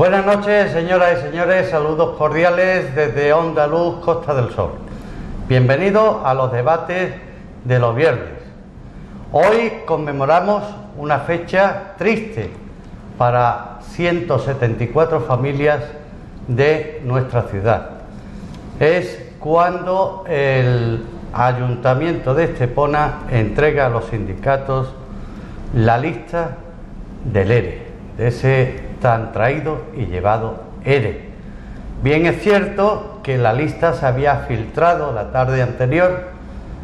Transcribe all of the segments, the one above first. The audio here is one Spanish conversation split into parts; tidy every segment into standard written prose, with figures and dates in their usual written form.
Buenas noches, señoras y señores, saludos cordiales desde Onda Luz, Costa del Sol. Bienvenidos a los debates de los viernes. Hoy conmemoramos una fecha triste para 174 familias de nuestra ciudad. Es cuando el Ayuntamiento de Estepona entrega a los sindicatos la lista del ERE, de ese tan traído y llevado ERE. Bien es cierto que la lista se había filtrado la tarde anterior,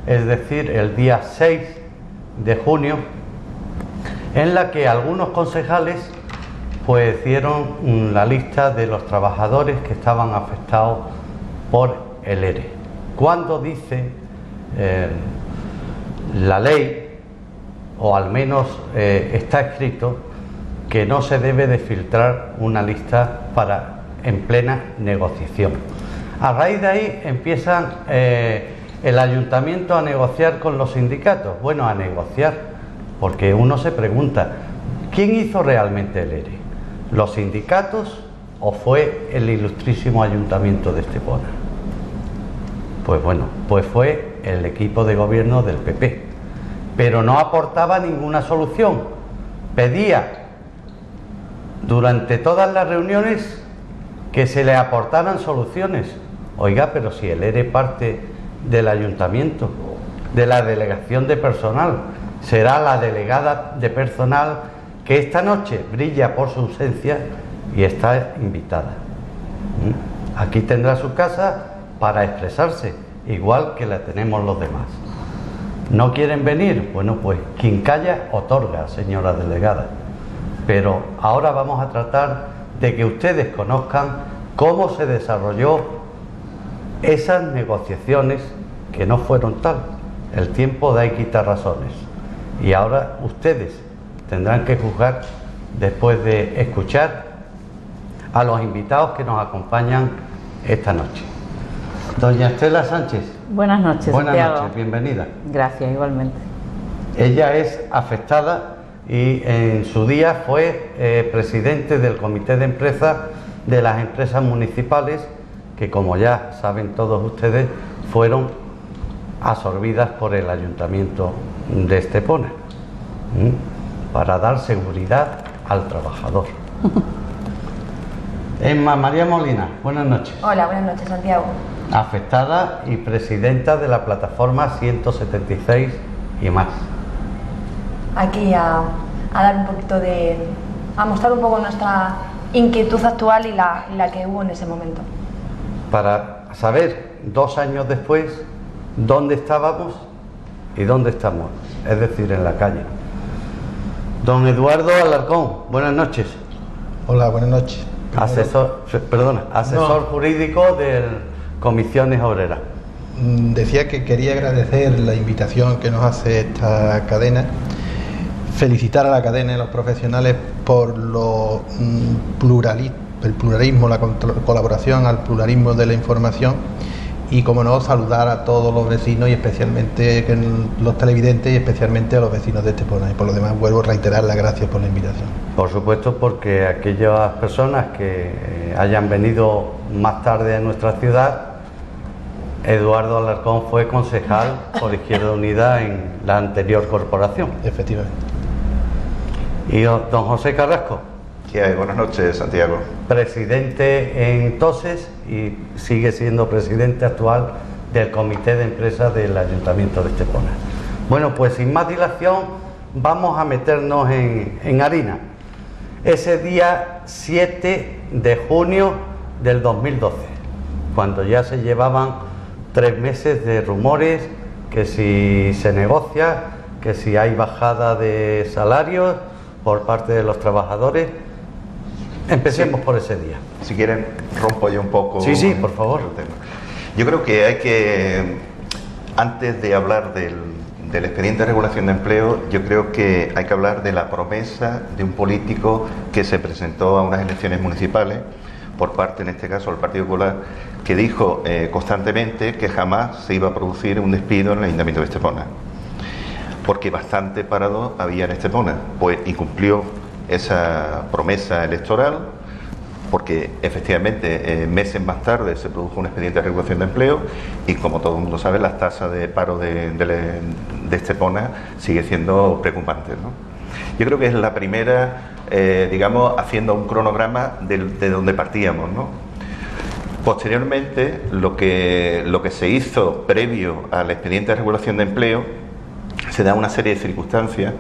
es decir, el día 6 de junio, en la que algunos concejales pues dieron la lista de los trabajadores que estaban afectados por el ERE. Cuando dice la ley, o al menos está escrito, que no se debe de filtrar una lista en plena negociación. A raíz de ahí empiezan el ayuntamiento a negociar con los sindicatos. Bueno, a negociar, porque uno se pregunta, ¿quién hizo realmente el ERE? ¿Los sindicatos o fue el ilustrísimo ayuntamiento de Estepona? Pues bueno, pues fue el equipo de gobierno del PP, pero no aportaba ninguna solución. Pedía durante todas las reuniones que se le aportaran soluciones. Oiga, pero si el ERE parte del ayuntamiento, de la delegación de personal, será la delegada de personal que esta noche brilla por su ausencia y está invitada. Aquí tendrá su casa para expresarse, igual que la tenemos los demás. ¿No quieren venir? Bueno, pues quien calla otorga, señora delegada. Pero ahora vamos a tratar de que ustedes conozcan cómo se desarrolló esas negociaciones, que no fueron tal. El tiempo da y quita razones. Y ahora ustedes tendrán que juzgar después de escuchar a los invitados que nos acompañan esta noche. Doña Estela Sánchez. Buenas noches, Buenas Santiago. noches, bienvenida. Gracias, igualmente. Ella es afectada y en su día fue presidente del comité de empresa de las empresas municipales que, como ya saben todos ustedes, fueron absorbidas por el ayuntamiento de Estepona para dar seguridad al trabajador. Emma María Molina, buenas noches. Hola, buenas noches, Santiago. Afectada y presidenta de la plataforma 176 y más. Aquí a dar un poquito a mostrar un poco nuestra inquietud actual y la que hubo en ese momento. Para saber, 2 años después, dónde estábamos y dónde estamos, es decir, en la calle. Don Eduardo Alarcón, buenas noches. Hola, buenas noches. Asesor jurídico de Comisiones Obreras. Decía que quería agradecer la invitación que nos hace esta cadena, felicitar a la cadena y a los profesionales por el pluralismo, la colaboración al pluralismo de la información y, como no, saludar a todos los vecinos y especialmente los televidentes y especialmente a los vecinos de Estepona. Y por lo demás vuelvo a reiterar las gracias por la invitación. Por supuesto, porque aquellas personas que hayan venido más tarde a nuestra ciudad, Eduardo Alarcón fue concejal por Izquierda Unida en la anterior corporación. Efectivamente. Y don José Carrasco. ¿Qué hay? Buenas noches, Santiago. Presidente en Toses y sigue siendo presidente actual del comité de empresa del Ayuntamiento de Estepona. Bueno, pues sin más dilación vamos a meternos en harina. Ese día 7 de junio del 2012, cuando ya se llevaban 3 meses de rumores, que si se negocia, que si hay bajada de salarios por parte de los trabajadores. Empecemos por ese día. Si quieren, rompo yo un poco. Sí, por favor. El tema. Yo creo que hay que, antes de hablar del expediente de regulación de empleo, yo creo que hay que hablar de la promesa de un político que se presentó a unas elecciones municipales por parte, en este caso, del Partido Popular, que dijo constantemente que jamás se iba a producir un despido en el Ayuntamiento de Estepona, porque bastante parado había en Estepona, pues incumplió esa promesa electoral porque efectivamente meses más tarde se produjo un expediente de regulación de empleo y, como todo el mundo sabe, las tasas de paro de Estepona sigue siendo preocupante, ¿no? Yo creo que es la primera, digamos, haciendo un cronograma de donde partíamos, ¿no? Posteriormente, lo que se hizo previo al expediente de regulación de empleo, se da una serie de circunstancias,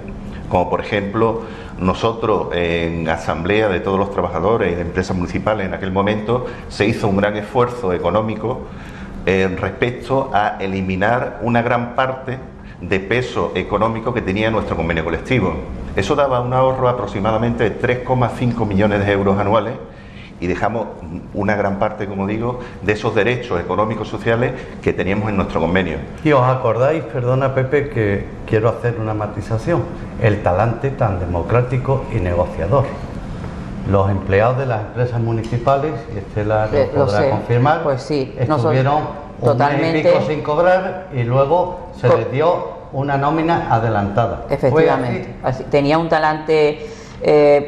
como por ejemplo, nosotros en asamblea de todos los trabajadores y de empresas municipales en aquel momento se hizo un gran esfuerzo económico respecto a eliminar una gran parte de peso económico que tenía nuestro convenio colectivo. Eso daba un ahorro aproximadamente de 3,5 millones de euros anuales y dejamos una gran parte, como digo, de esos derechos económicos sociales que teníamos en nuestro convenio. Y os acordáis, perdona Pepe, que quiero hacer una matización, el talante tan democrático y negociador. Los empleados de las empresas municipales, y Estela lo podrá confirmar, pues sí, estuvieron un mes y pico sin cobrar y luego se les dio una nómina adelantada. Efectivamente, así, tenía un talante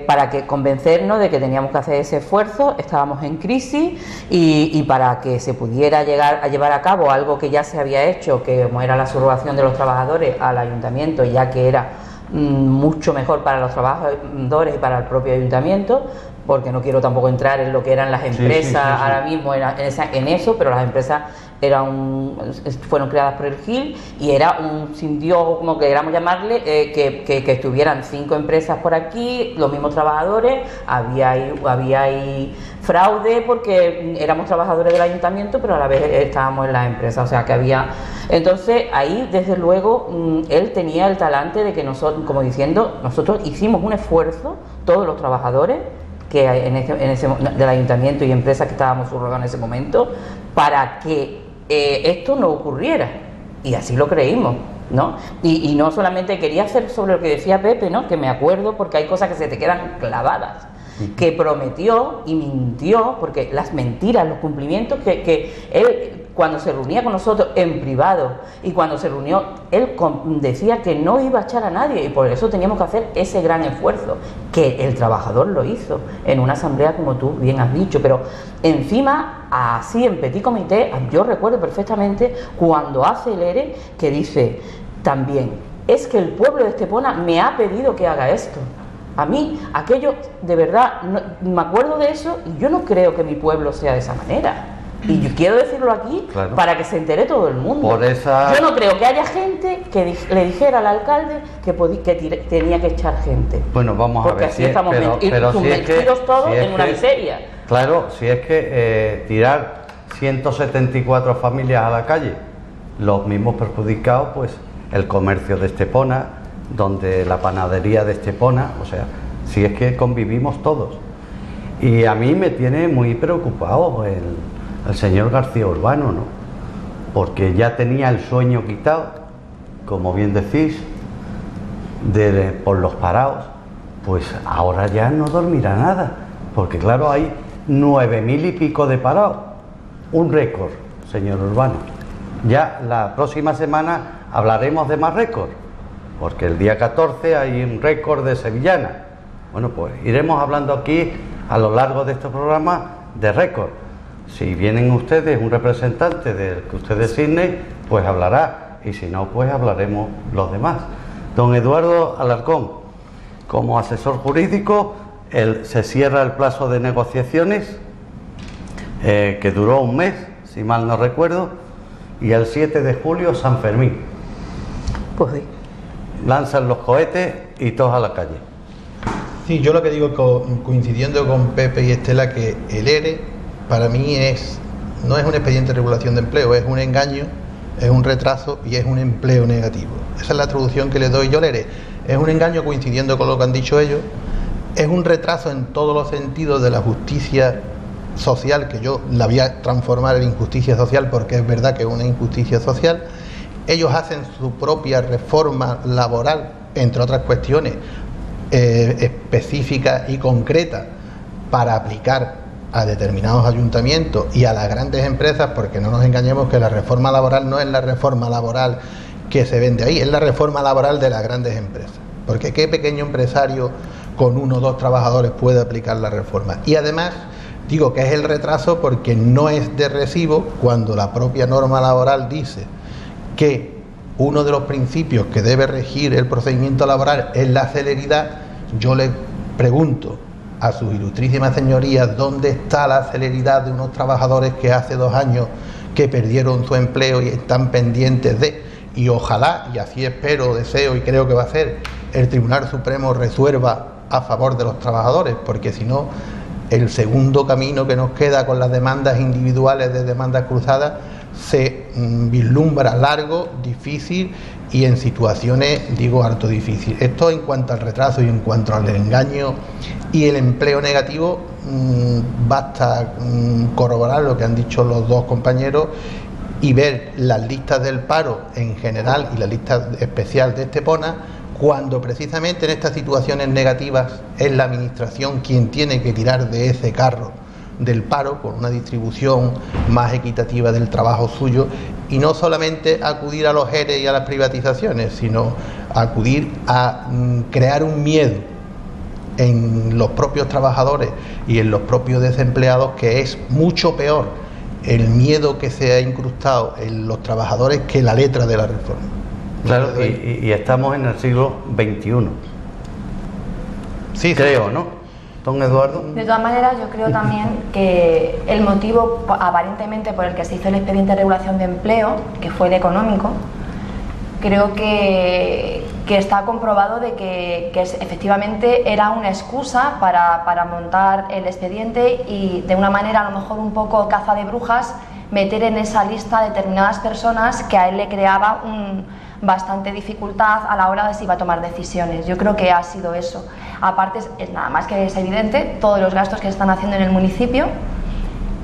para que convencernos de que teníamos que hacer ese esfuerzo, estábamos en crisis y para que se pudiera llegar a llevar a cabo algo que ya se había hecho, que como era la subrogación de los trabajadores al ayuntamiento, ya que era mucho mejor para los trabajadores y para el propio ayuntamiento, porque no quiero tampoco entrar en lo que eran las empresas ahora mismo en eso, pero las empresas fueron creadas por el GIL y era un sindió, como queramos llamarle, que estuvieran 5 empresas por aquí, los mismos trabajadores, había ahí fraude porque éramos trabajadores del ayuntamiento, pero a la vez estábamos en las empresas, o sea que había. Entonces ahí desde luego él tenía el talante de que nosotros, como diciendo, nosotros hicimos un esfuerzo, todos los trabajadores que del ayuntamiento y empresas que estábamos subrogados en ese momento, para que esto no ocurriera, y así lo creímos, ¿no? Y no solamente quería hacer sobre lo que decía Pepe, ¿no? Que me acuerdo porque hay cosas que se te quedan clavadas, que prometió y mintió, porque las mentiras, los cumplimientos que él, cuando se reunía con nosotros en privado y cuando se reunió, él decía que no iba a echar a nadie y por eso teníamos que hacer ese gran esfuerzo, que el trabajador lo hizo en una asamblea, como tú bien has dicho, pero encima, así en petit comité, yo recuerdo perfectamente cuando hace el ERE, que dice también, es que el pueblo de Estepona me ha pedido que haga esto. A mí, aquello, de verdad, no, me acuerdo de eso y yo no creo que mi pueblo sea de esa manera. Y yo quiero decirlo aquí para que se entere todo el mundo. Yo no creo que haya gente que le dijera al alcalde que tenía que echar gente. Bueno, vamos a ver. Porque así estamos metidos todos en una miseria. Claro, si es que tirar 174 familias a la calle, los mismos perjudicados, pues el comercio de Estepona, donde la panadería de Estepona, o sea, si es que convivimos todos. Y a mí me tiene muy preocupado el señor García Urbano, ¿no? Porque ya tenía el sueño quitado, como bien decís, por los parados, pues ahora ya no dormirá nada, porque claro, hay 9.000 y pico de parados, un récord, señor Urbano. Ya la próxima semana hablaremos de más récords, porque el día 14 hay un récord de sevillana. Bueno, pues iremos hablando aquí a lo largo de este programa de récord. Si vienen ustedes, un representante del que usted designe, pues hablará, y si no, pues hablaremos los demás. Don Eduardo Alarcón, como asesor jurídico, se cierra el plazo de negociaciones, que duró un mes, si mal no recuerdo, y el 7 de julio San Fermín. Pues sí. Lanzan los cohetes y todos a la calle. Sí, yo lo que digo, coincidiendo con Pepe y Estela, que el ERE para mí no es un expediente de regulación de empleo, es un engaño, es un retraso y es un empleo negativo. Esa es la traducción que le doy yo al ERE. Es un engaño, coincidiendo con lo que han dicho ellos, es un retraso en todos los sentidos de la justicia social, que yo la voy a transformar en injusticia social porque es verdad que es una injusticia social. Ellos hacen su propia reforma laboral, entre otras cuestiones específicas y concretas, para aplicar a determinados ayuntamientos y a las grandes empresas, porque no nos engañemos que la reforma laboral no es la reforma laboral que se vende ahí, es la reforma laboral de las grandes empresas, porque qué pequeño empresario con 1 o 2 trabajadores puede aplicar la reforma. Y además Digo que es el retraso porque no es de recibo cuando la propia norma laboral dice que uno de los principios que debe regir el procedimiento laboral es la celeridad. Yo le pregunto a sus ilustrísimas señorías dónde está la celeridad de unos trabajadores que hace 2 años que perdieron su empleo y están pendientes de, y ojalá, y así espero, deseo y creo que va a ser, el Tribunal Supremo resuelva a favor de los trabajadores, porque si no, el segundo camino que nos queda con las demandas individuales de demandas cruzadas se vislumbra largo, difícil y en situaciones, digo, harto difícil. Esto en cuanto al retraso y en cuanto al engaño y el empleo negativo, basta corroborar lo que han dicho los dos compañeros y ver las listas del paro en general y la lista especial de Estepona, cuando precisamente en estas situaciones negativas es la administración quien tiene que tirar de ese carro del paro con una distribución más equitativa del trabajo suyo, y no solamente acudir a los ERE y a las privatizaciones, sino acudir a crear un miedo en los propios trabajadores y en los propios desempleados, que es mucho peor el miedo que se ha incrustado en los trabajadores que la letra de la reforma. Claro, y estamos en el siglo XXI. Sí, creo, sí. ¿no? Don Eduardo. De todas maneras, yo creo también que el motivo aparentemente por el que se hizo el expediente de regulación de empleo, que fue el económico, creo que está comprobado de que efectivamente era una excusa para montar el expediente y de una manera a lo mejor un poco caza de brujas meter en esa lista determinadas personas que a él le creaba bastante dificultad a la hora de si iba a tomar decisiones. Yo creo que ha sido eso. Aparte, es nada más que es evidente todos los gastos que se están haciendo en el municipio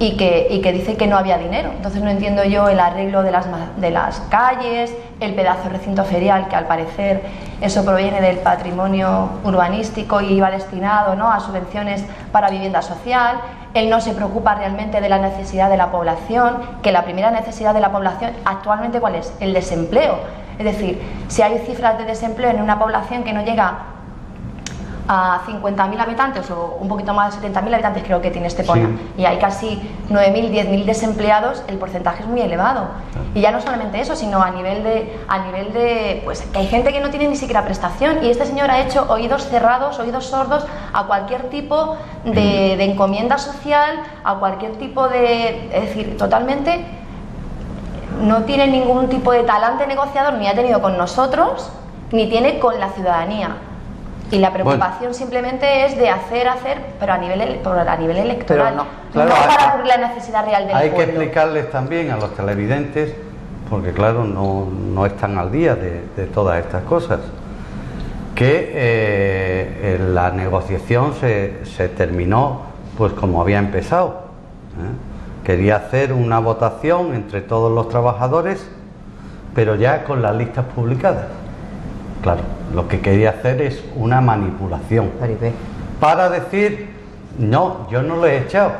y que dice que no había dinero. Entonces no entiendo yo el arreglo de las calles, el pedazo de recinto ferial, que al parecer eso proviene del patrimonio urbanístico y iba destinado, ¿no?, a subvenciones para vivienda social. Él no se preocupa realmente de la necesidad de la población, que la primera necesidad de la población actualmente, ¿cuál es? El desempleo. Es decir, si hay cifras de desempleo en una población que no llega a 50.000 habitantes o un poquito más de 70.000 habitantes, creo que tiene Estepona, sí, y hay casi 9.000, 10.000 desempleados, el porcentaje es muy elevado. Y ya no solamente eso, sino a nivel de pues que hay gente que no tiene ni siquiera prestación, y este señor ha hecho oídos cerrados, oídos sordos a cualquier tipo de encomienda social, a cualquier tipo de... Es decir, totalmente no tiene ningún tipo de talante negociador, ni ha tenido con nosotros, ni tiene con la ciudadanía. Y la preocupación simplemente es de hacer, pero a nivel electoral, pero no, claro, no para cubrir la necesidad real del pueblo. Hay que explicarles también a los televidentes, porque claro, no están al día de todas estas cosas, que la negociación se terminó pues como había empezado. Quería hacer una votación entre todos los trabajadores, pero ya con las listas publicadas. Claro, lo que quería hacer es una manipulación para decir, no, yo no lo he echado,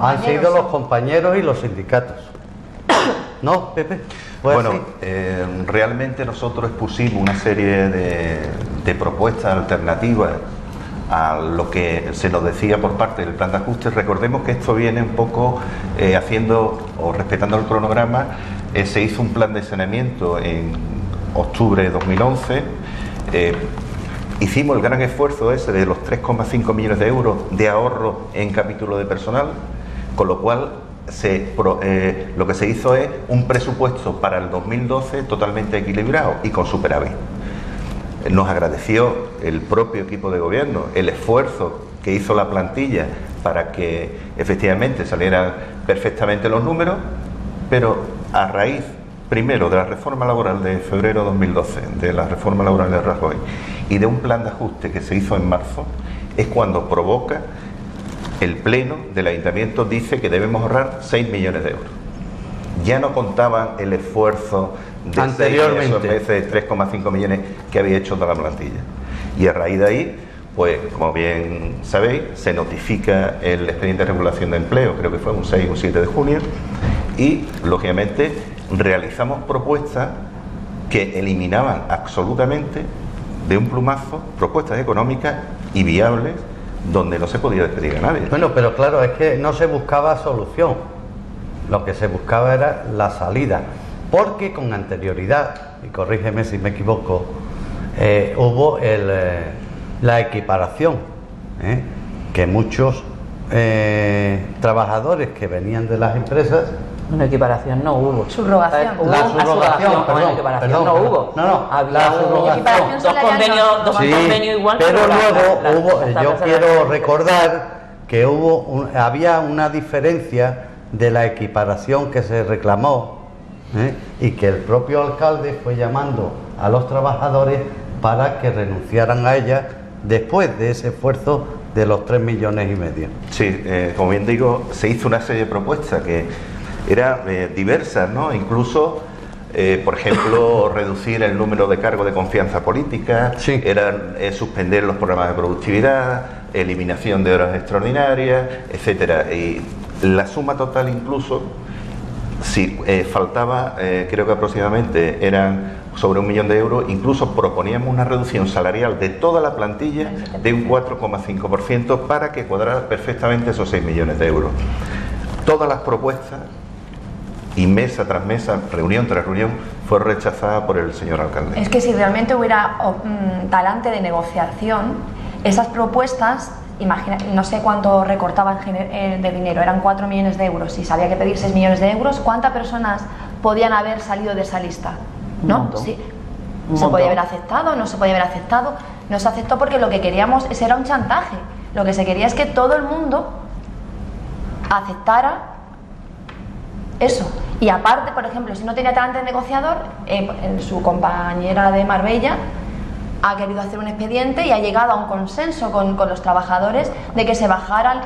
han sido los compañeros y los sindicatos. ¿No, Pepe? Bueno, realmente nosotros expusimos una serie de propuestas alternativas a lo que se nos decía por parte del plan de ajuste. Recordemos que esto viene un poco haciendo o respetando el cronograma. Se hizo un plan de saneamiento en octubre de 2011. Hicimos el gran esfuerzo ese de los 3,5 millones de euros de ahorro en capítulo de personal, con lo cual lo que se hizo es un presupuesto para el 2012 totalmente equilibrado y con superávit. Nos agradeció el propio equipo de gobierno el esfuerzo que hizo la plantilla para que efectivamente salieran perfectamente los números, pero a raíz primero de la reforma laboral de febrero de 2012, de la reforma laboral de Rajoy y de un plan de ajuste que se hizo en marzo, es cuando provoca el pleno del ayuntamiento, dice que debemos ahorrar 6 millones de euros. Ya no contaban el esfuerzo de anteriormente 3,5 millones que había hecho toda la plantilla. Y a raíz de ahí, pues como bien sabéis, se notifica el expediente de regulación de empleo, creo que fue un 6 o un 7 de junio, y lógicamente realizamos propuestas que eliminaban absolutamente de un plumazo propuestas económicas y viables donde no se podía despedir a nadie. Bueno, pero claro, es que no se buscaba solución, lo que se buscaba era la salida, porque con anterioridad, y corrígeme si me equivoco, hubo la equiparación, que muchos trabajadores que venían de las empresas. Una equiparación no hubo. Subrogación. Hubo La una subrogación, perdón, equiparación perdón, no perdón. hubo. No, había la subrogación. Equiparación dos salarial convenios, no. dos Sí, convenios igual. pero luego hubo, la yo tabla quiero salarial. recordar que había una diferencia de la equiparación que se reclamó, y que el propio alcalde fue llamando a los trabajadores para que renunciaran a ella después de ese esfuerzo de los 3,5 millones. Sí, como bien digo, se hizo una serie de propuestas que eran diversas, ¿no? Incluso, por ejemplo, reducir el número de cargos de confianza política, Sí. eran suspender los programas de productividad, eliminación de horas extraordinarias, etcétera. Y la suma total incluso, si faltaba, creo que aproximadamente eran sobre 1 millón de euros, incluso proponíamos una reducción salarial de toda la plantilla de un 4,5% para que cuadrara perfectamente esos 6 millones de euros. Todas las propuestas, y mesa tras mesa, reunión tras reunión, fue rechazada por el señor alcalde. Es que si realmente hubiera talante de negociación, esas propuestas, imagina, no sé cuánto recortaban de dinero, eran 4 millones de euros, si sabía que pedir 6 millones de euros, ¿cuántas personas podían haber salido de esa lista? Un ¿No? montón. Sí. Un ¿Se podía haber montón. aceptado? ¿No se podía haber aceptado? No se aceptó porque lo que queríamos, ese era un chantaje. Lo que se quería es que todo el mundo aceptara eso. Y aparte, por ejemplo, si no tenía talante de negociador, su compañera de Marbella ha querido hacer un expediente y ha llegado a un consenso con los trabajadores de que se bajaran.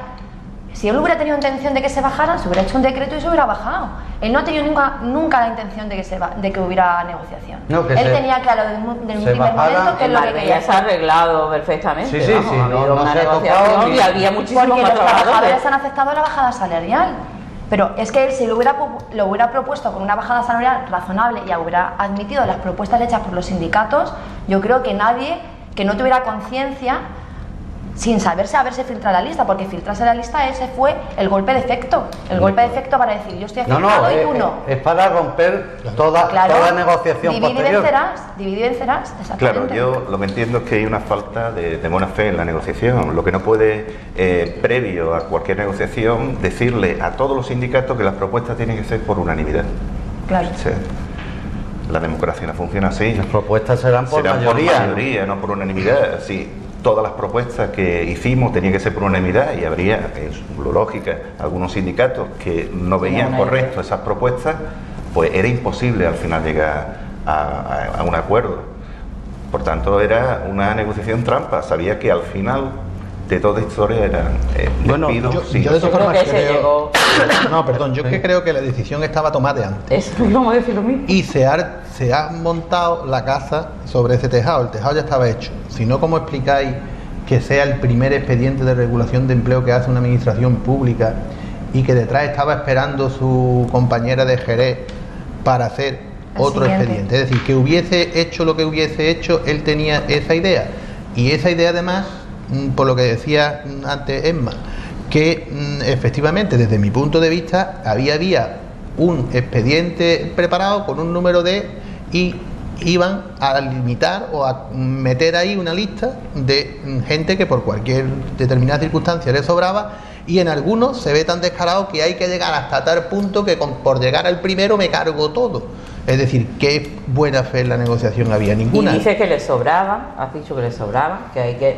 Si él hubiera tenido intención de que se bajaran, se hubiera hecho un decreto y se hubiera bajado. Él no ha tenido nunca la intención de que hubiera negociación. No, que él se- tenía claro desde un se primer bajara momento que es En lo que Marbella quería se ha hacer. arreglado perfectamente. Sí, sí, vamos, sí, ha no- habido no una se ha tocado negociación ni- y había muchísimos Porque más los trabajadores trabajadores. han aceptado la bajada salarial. Pero es que él, si lo hubiera propuesto con una bajada salarial razonable y hubiera admitido las propuestas hechas por los sindicatos, yo creo que nadie que no tuviera conciencia, sin haberse filtrado la lista, porque filtrarse la lista, ese fue el golpe de efecto. El golpe de efecto para decir, yo estoy No, afectado y tú no. es para romper toda negociación divide y posterior. vencerás, exactamente. Claro, yo lo que entiendo es que hay una falta de buena fe en la negociación. Lo que no puede, previo a cualquier negociación, decirle a todos los sindicatos que las propuestas tienen que ser por unanimidad. Claro. O sea, la democracia no funciona así. Las propuestas serán por Serán mayoría. por mayoría, no por unanimidad. Sí, todas las propuestas que hicimos tenían que ser por unanimidad y habría, en su lógica, algunos sindicatos que no veían una correcto esas propuestas, pues era imposible al final llegar a un acuerdo. Por tanto, era una negociación trampa. Sabía que al final de toda esta historia eran Bueno, despidos. Sí, yo de Yo todas creo que formas se llegó. No, perdón, yo es que creo que la decisión estaba tomada de antes. Eso íbamos a decir lo mismo. Y se ha montado la casa sobre ese tejado. El tejado ya estaba hecho. Si no, ¿cómo explicáis que sea el primer expediente de regulación de empleo que hace una administración pública y que detrás estaba esperando su compañera de Jerez para hacer otro siguiente. expediente? Es decir, que hubiese hecho lo que hubiese hecho, él tenía esa idea. Y esa idea, además, por lo que decía antes Emma, que efectivamente, desde mi punto de vista, había un expediente preparado con un número y iban a limitar o a meter ahí una lista de gente que por cualquier determinada circunstancia le sobraba, y en algunos se ve tan descarado que hay que llegar hasta tal punto que por llegar al primero me cargo todo. Es decir, ¿qué buena fe en la negociación había? Ninguna. Y dice que le sobraba, has dicho que le sobraba, que hay que.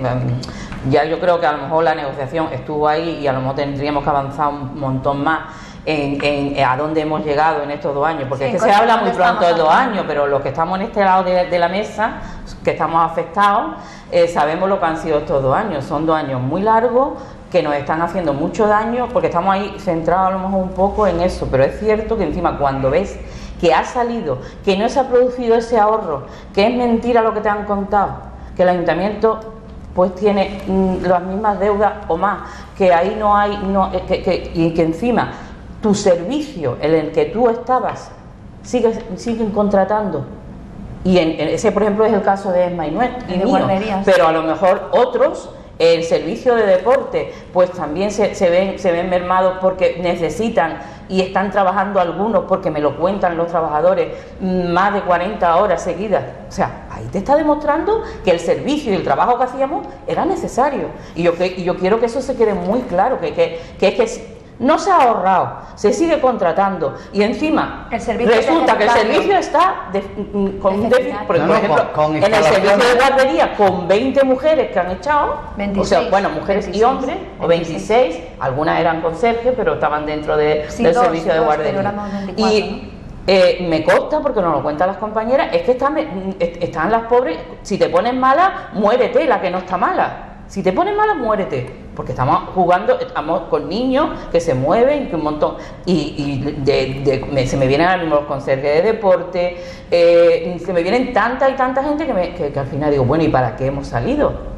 Ya yo creo que a lo mejor la negociación estuvo ahí y a lo mejor tendríamos que avanzar un montón más en a dónde hemos llegado en estos 2 años, porque Sí, es que se habla muy estamos pronto de 2 hablando. años, pero los que estamos en este lado de la mesa, que estamos afectados, sabemos lo que han sido estos 2 años. Son 2 años muy largos que nos están haciendo mucho daño, porque estamos ahí centrados a lo mejor un poco en eso, pero es cierto que encima cuando ves que ha salido, que no se ha producido ese ahorro, que es mentira lo que te han contado, que el ayuntamiento pues tiene las mismas deudas o más, que ahí no hay, y que encima tu servicio en el que tú estabas siguen contratando. Y en ese, por ejemplo, es el caso de Esma y De mío, guarderías. pero a lo mejor otros El servicio de deporte, pues también se ven mermados porque necesitan y están trabajando algunos, porque me lo cuentan los trabajadores, más de 40 horas seguidas. O sea, ahí te está demostrando que el servicio y el trabajo que hacíamos era necesario. Y yo quiero que eso se quede muy claro, que no se ha ahorrado, se sigue contratando y encima resulta que el servicio está con un déficit, por ejemplo, en el servicio de guardería con 20 mujeres que han echado, 26, o sea, bueno, mujeres 26, y hombres, 26. O 26, algunas eran conserjes, pero estaban dentro del servicio de guardería. 24, y ¿no? Me consta, porque nos lo cuentan las compañeras, es que están las pobres. Si te pones mala, muérete, la que no está mala. Si te pones mala, muérete, porque estamos con niños que se mueven, que un montón, se me vienen ahora mismo los conserjes de deporte, se me vienen tanta y tanta gente que al final digo, bueno, ¿y para qué hemos salido?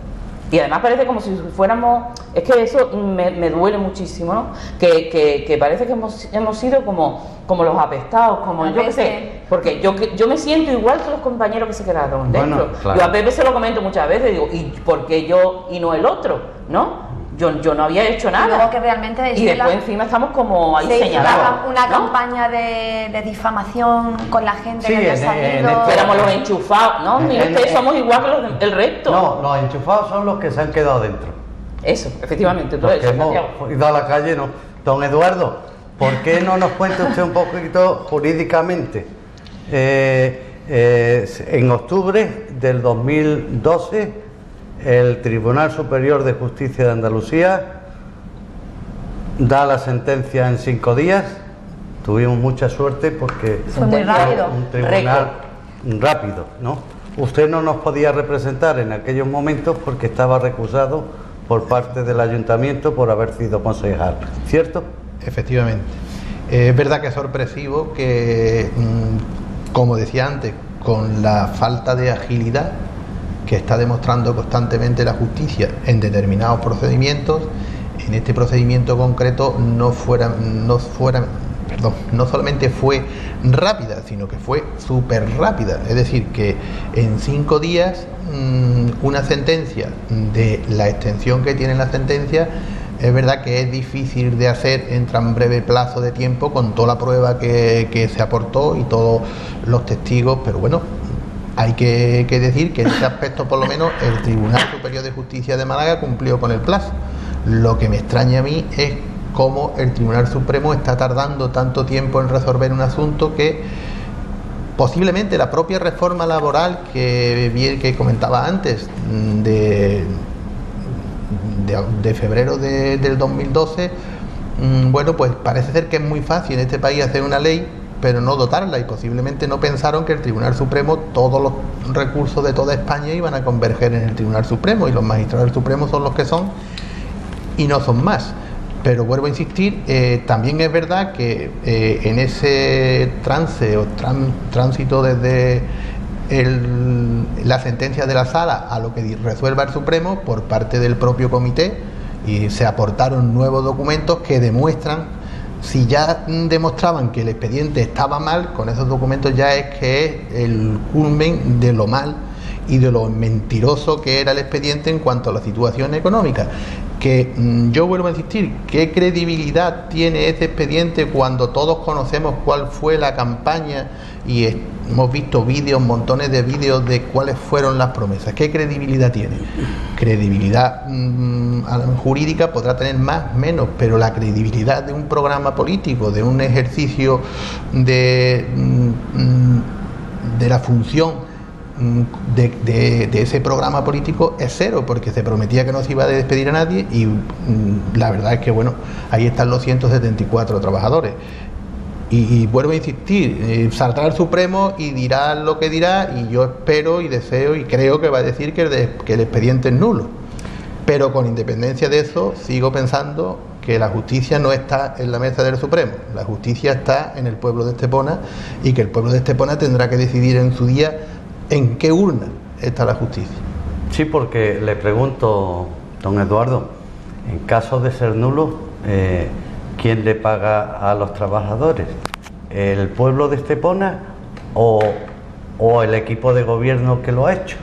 Y además parece como si fuéramos, es que eso me duele muchísimo, ¿no? Que parece que hemos sido como los apestados, como yo qué sé, porque yo me siento igual que los compañeros que se quedaron dentro. Bueno, claro. Yo a Pepe se lo comento muchas veces, digo, ¿y por qué yo y no el otro? ¿No? Yo no había hecho nada. Y luego que realmente y después encima estamos como ahí señalados. Una campaña de difamación con la gente que había salido. Éramos los enchufados, ¿no? Somos igual que el resto. No, los enchufados son los que se han quedado dentro. Eso, efectivamente, todo eso. Hemos ido a la calle, ¿no? Don Eduardo, ¿por qué no nos cuenta usted un poquito jurídicamente? En octubre del 2012... el Tribunal Superior de Justicia de Andalucía da la sentencia en 5 días. Tuvimos mucha suerte porque fue muy rápido. Un tribunal rápido, ¿no? Usted no nos podía representar en aquellos momentos porque estaba recusado por parte del ayuntamiento por haber sido concejal, ¿cierto? Efectivamente. Es verdad que es sorpresivo que, como decía antes, con la falta de agilidad que está demostrando constantemente la justicia en determinados procedimientos, en este procedimiento concreto no solamente fue rápida, sino que fue súper rápida. Es decir, que en 5 días una sentencia de la extensión que tiene la sentencia, es verdad que es difícil de hacer en tan breve plazo de tiempo con toda la prueba que se aportó y todos los testigos, pero bueno, hay que decir que en este aspecto, por lo menos, el Tribunal Superior de Justicia de Málaga cumplió con el plazo. Lo que me extraña a mí es cómo el Tribunal Supremo está tardando tanto tiempo en resolver un asunto que posiblemente la propia reforma laboral que comentaba antes, de febrero del 2012, bueno, pues parece ser que es muy fácil en este país hacer una ley, pero no dotarla, y posiblemente no pensaron que el Tribunal Supremo, todos los recursos de toda España iban a converger en el Tribunal Supremo, y los magistrados del Supremo son los que son y no son más. Pero vuelvo a insistir, también es verdad que en ese trance o tránsito desde la sentencia de la Sala a lo que resuelva el Supremo por parte del propio comité, y se aportaron nuevos documentos que demuestran. Si ya demostraban que el expediente estaba mal, con esos documentos ya es que es el culmen de lo mal y de lo mentiroso que era el expediente en cuanto a la situación económica. Que yo vuelvo a insistir, ¿qué credibilidad tiene ese expediente cuando todos conocemos cuál fue la campaña y hemos visto vídeos, montones de vídeos de cuáles fueron las promesas? ¿Qué credibilidad tiene? Credibilidad jurídica podrá tener más, menos, pero la credibilidad de un programa político, de un ejercicio de la función de ese programa político es cero, porque se prometía que no se iba a despedir a nadie, y la verdad es que bueno, ahí están los 174 trabajadores. Y vuelvo a insistir, saldrá el Supremo y dirá lo que dirá, y yo espero y deseo y creo que va a decir que el expediente es nulo, pero con independencia de eso sigo pensando que la justicia no está en la mesa del Supremo, la justicia está en el pueblo de Estepona, y que el pueblo de Estepona tendrá que decidir en su día en qué urna está la justicia. Sí, porque le pregunto, don Eduardo, en caso de ser nulo, ¿quién le paga a los trabajadores? ¿El pueblo de Estepona o el equipo de gobierno que lo ha hecho?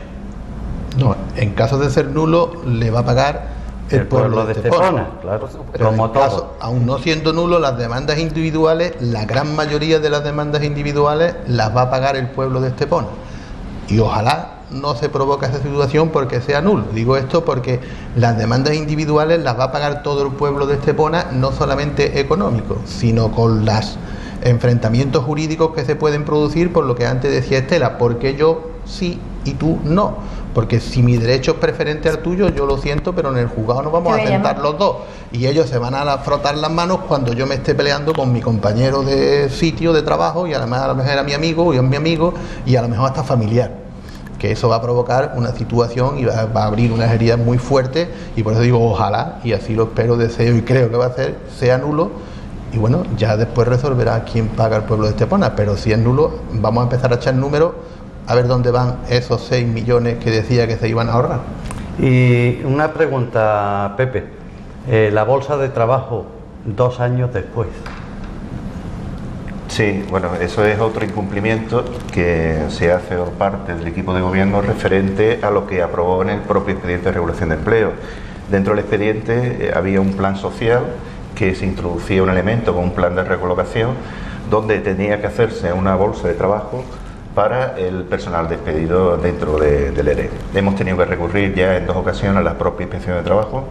No, En caso de ser nulo, le va a pagar el pueblo de Estepona. Claro, Pero como en caso, todo. aún no siendo nulo, las demandas individuales, la gran mayoría de las demandas individuales las va a pagar el pueblo de Estepona. Y ojalá no se provoque esa situación porque sea nulo. Digo esto porque las demandas individuales las va a pagar todo el pueblo de Estepona, no solamente económicos, sino con los enfrentamientos jurídicos que se pueden producir, por lo que antes decía Estela, porque yo sí y tú no. Porque si mi derecho es preferente al tuyo, yo lo siento, pero en el juzgado nos vamos a sentar los dos. Y ellos se van a frotar las manos cuando yo me esté peleando con mi compañero de sitio, de trabajo, y además a lo mejor era mi amigo, y es mi amigo, y a lo mejor hasta familiar. Que eso va a provocar una situación y va a abrir unas heridas muy fuertes, y por eso digo ojalá, y así lo espero, deseo y creo que va a ser, sea nulo, y bueno, ya después resolverá quién paga el pueblo de Estepona, pero si es nulo, vamos a empezar a echar números a ver dónde van esos 6 millones que decía que se iban a ahorrar. Y una pregunta, Pepe, la bolsa de trabajo 2 años después. Sí, bueno, eso es otro incumplimiento que se hace por parte del equipo de gobierno referente a lo que aprobó en el propio expediente de regulación de empleo. Dentro del expediente había un plan social que se introducía un elemento con un plan de recolocación donde tenía que hacerse una bolsa de trabajo para el personal despedido dentro del ERE. Hemos tenido que recurrir ya en 2 ocasiones a la propia Inspección de Trabajo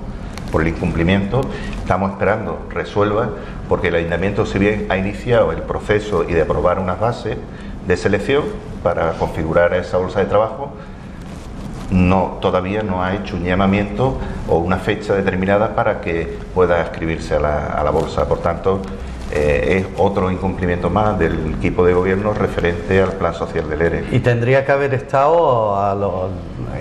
por el incumplimiento. Estamos esperando resuelva, porque el Ayuntamiento, si bien ha iniciado el proceso y de aprobar unas bases de selección para configurar esa bolsa de trabajo, todavía no ha hecho un llamamiento o una fecha determinada para que pueda inscribirse a la bolsa. Por tanto, es otro incumplimiento más del equipo de gobierno referente al plan social del ERE. Y tendría que haber estado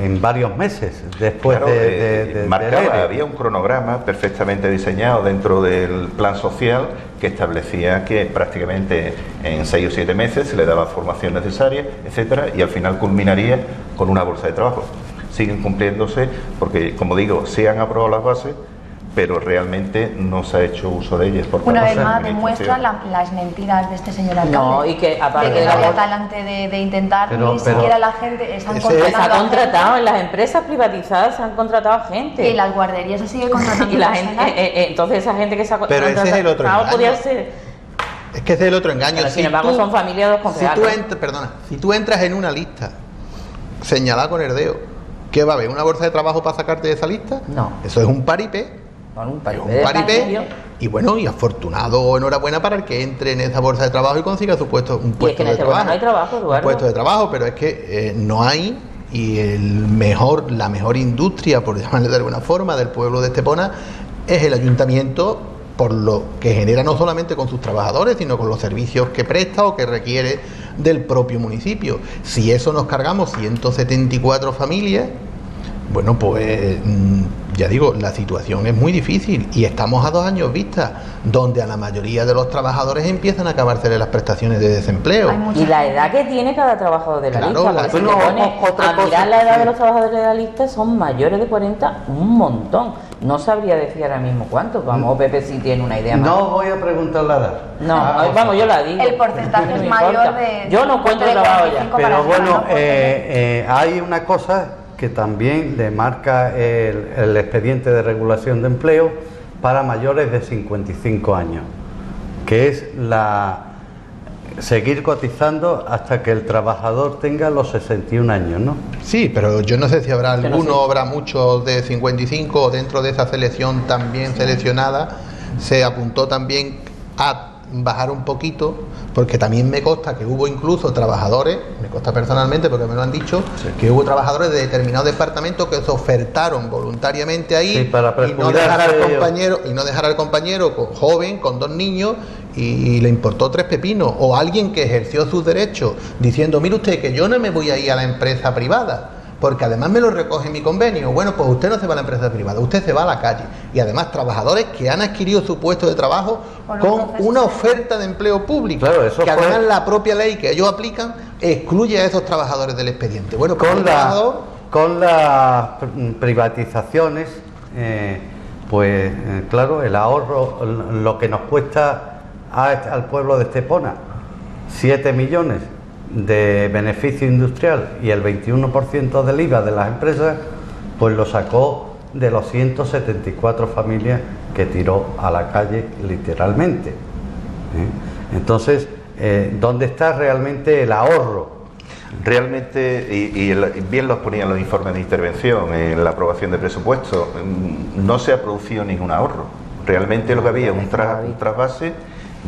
en varios meses después, claro, de marcaba, había un cronograma perfectamente diseñado dentro del plan social que establecía que prácticamente en 6 o 7 meses se le daba formación necesaria, etcétera, y al final culminaría con una bolsa de trabajo. Siguen cumpliéndose porque, como digo, se han aprobado las bases, pero realmente no se ha hecho uso de ellas. Una vez más demuestra las mentiras de este señor alcalde. No, y que aparte de que no había talante de intentar, ni siquiera la gente se ha contratado en las empresas privatizadas, se han contratado gente. Y en las guarderías se sigue contratando. Y la gente, entonces esa gente que se ha contratado, pero ese es el otro engaño. Podía ser. Es que ese es el otro engaño. Pero, sin embargo, son familias concejales. Si tú entras en una lista señalada con el dedo, ¿qué va a haber? ¿Una bolsa de trabajo para sacarte de esa lista? No. Eso es un paripé. Un paripé. Y bueno, y afortunado o enhorabuena para el que entre en esa bolsa de trabajo y consiga su puesto, un puesto de trabajo. No hay trabajo, Eduardo. Un puesto de trabajo, pero es que no hay, y la mejor industria, por llamarle de alguna forma, del pueblo de Estepona es el ayuntamiento, por lo que genera no solamente con sus trabajadores, sino con los servicios que presta o que requiere del propio municipio. Si eso nos cargamos 174 familias, bueno, pues ya digo, la situación es muy difícil y estamos a 2 años vista, donde a la mayoría de los trabajadores empiezan a acabarse las prestaciones de desempleo. Y la edad que tiene cada trabajador de la lista, porque si te pones a mirar la edad de los trabajadores de la lista, son mayores de 40, un montón. No sabría decir ahora mismo cuántos. Vamos, Pepe, si tiene una idea más. No voy a preguntar la edad. No, vamos, yo la digo. El porcentaje es mayor de... Yo no cuento trabajo ya. Pero bueno, hay una cosa que también le marca el expediente de regulación de empleo para mayores de 55 años, que es seguir cotizando hasta que el trabajador tenga los 61 años, ¿no? Sí, pero yo no sé si habrá alguno, habrá muchos de 55, o dentro de esa selección también seleccionada se apuntó también a bajar un poquito, porque también me consta que hubo incluso trabajadores, me consta personalmente porque me lo han dicho, que hubo trabajadores de determinados departamentos que se ofertaron voluntariamente ahí, y no dejar al compañero joven con 2 niños y le importó 3 pepinos, o alguien que ejerció sus derechos diciendo, mire usted que yo no me voy a ir a la empresa privada porque además me lo recoge mi convenio. Bueno, pues usted no se va a la empresa privada, usted se va a la calle. Y además trabajadores que han adquirido su puesto de trabajo con una oferta de empleo público, claro, eso que además la propia ley que ellos aplican excluye a esos trabajadores del expediente. Bueno, pues con las privatizaciones, claro, el ahorro, lo que nos cuesta al pueblo de Estepona, 7 millones de beneficio industrial y el 21% del IVA de las empresas, pues lo sacó de los 174 familias que tiró a la calle literalmente. Entonces, ¿dónde está realmente el ahorro? Realmente, bien lo ponían los informes de intervención en la aprobación de presupuesto, no se ha producido ningún ahorro. Realmente lo que había es un trasvase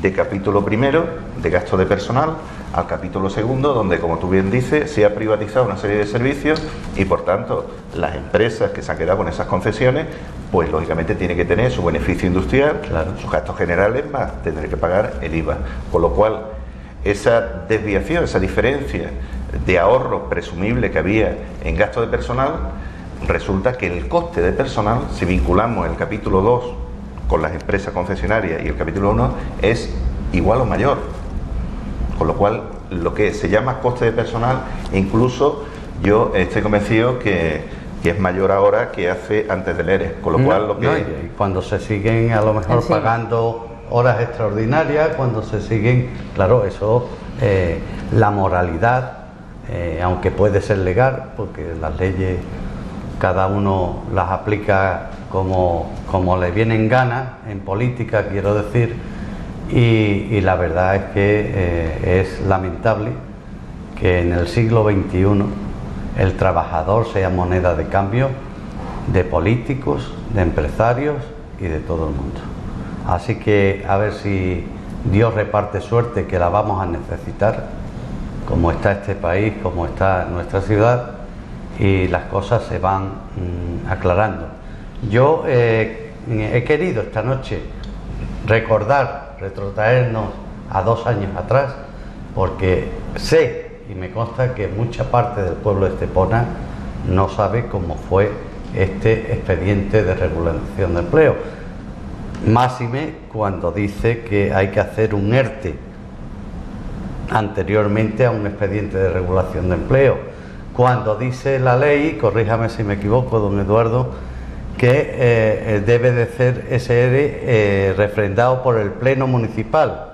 de capítulo primero de gasto de personal al capítulo segundo, donde, como tú bien dices, se ha privatizado una serie de servicios y, por tanto, las empresas que se han quedado con esas concesiones, pues lógicamente tienen que tener su beneficio industrial, claro, sus gastos generales, más tener que pagar el IVA. Con lo cual, esa desviación, esa diferencia de ahorro presumible que había en gasto de personal, resulta que el coste de personal, si vinculamos el capítulo 2 con las empresas concesionarias y el capítulo 1, es igual o mayor. Con lo cual, lo que se llama coste de personal, incluso yo estoy convencido que es mayor ahora que hace antes del ERE. Con lo cual, lo que... y cuando se siguen a lo mejor pagando horas extraordinarias, cuando se siguen, claro, eso, la moralidad, aunque puede ser legal, porque las leyes cada uno las aplica como le viene en gana, en política quiero decir, y la verdad es que es lamentable que en el siglo XXI el trabajador sea moneda de cambio de políticos, de empresarios y de todo el mundo. Así que a ver si Dios reparte suerte, que la vamos a necesitar, como está este país, como está nuestra ciudad, y las cosas se van aclarando. Yo he querido esta noche retrotraernos a 2 años atrás, porque sé y me consta que mucha parte del pueblo de Estepona no sabe cómo fue este expediente de regulación de empleo. Máxime cuando dice que hay que hacer un ERTE anteriormente a un expediente de regulación de empleo. Cuando dice la ley, corríjame si me equivoco, don Eduardo, que debe de ser ese ERE refrendado por el Pleno Municipal.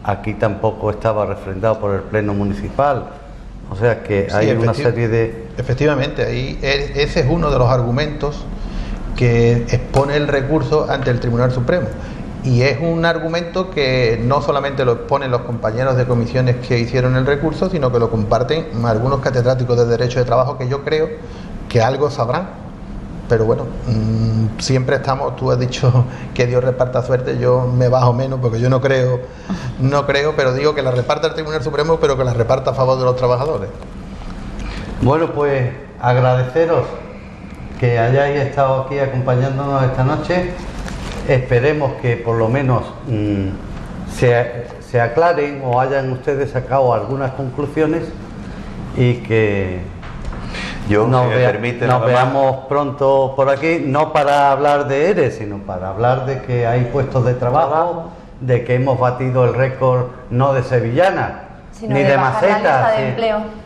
Aquí tampoco estaba refrendado por el Pleno Municipal. O sea que hay una serie de... Efectivamente, ahí ese es uno de los argumentos que expone el recurso ante el Tribunal Supremo. Y es un argumento que no solamente lo exponen los compañeros de comisiones que hicieron el recurso, sino que lo comparten algunos catedráticos de Derecho de Trabajo que yo creo que algo sabrán. Pero bueno, siempre estamos, tú has dicho que Dios reparta suerte, yo me bajo menos porque yo no creo, pero digo que la reparta el Tribunal Supremo, pero que la reparta a favor de los trabajadores. Bueno, pues agradeceros que hayáis estado aquí acompañándonos esta noche. Esperemos que por lo menos se aclaren o hayan ustedes sacado algunas conclusiones y que nos veamos pronto por aquí, no para hablar de ERE, sino para hablar de que hay puestos de trabajo, de que hemos batido el récord no de sevillana, ni de maceta,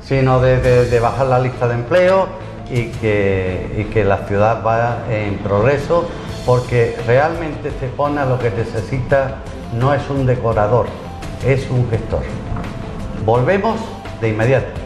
sino de bajar la lista de empleo y que la ciudad va en progreso, porque realmente Estepona lo que necesita no es un decorador, es un gestor. Volvemos de inmediato.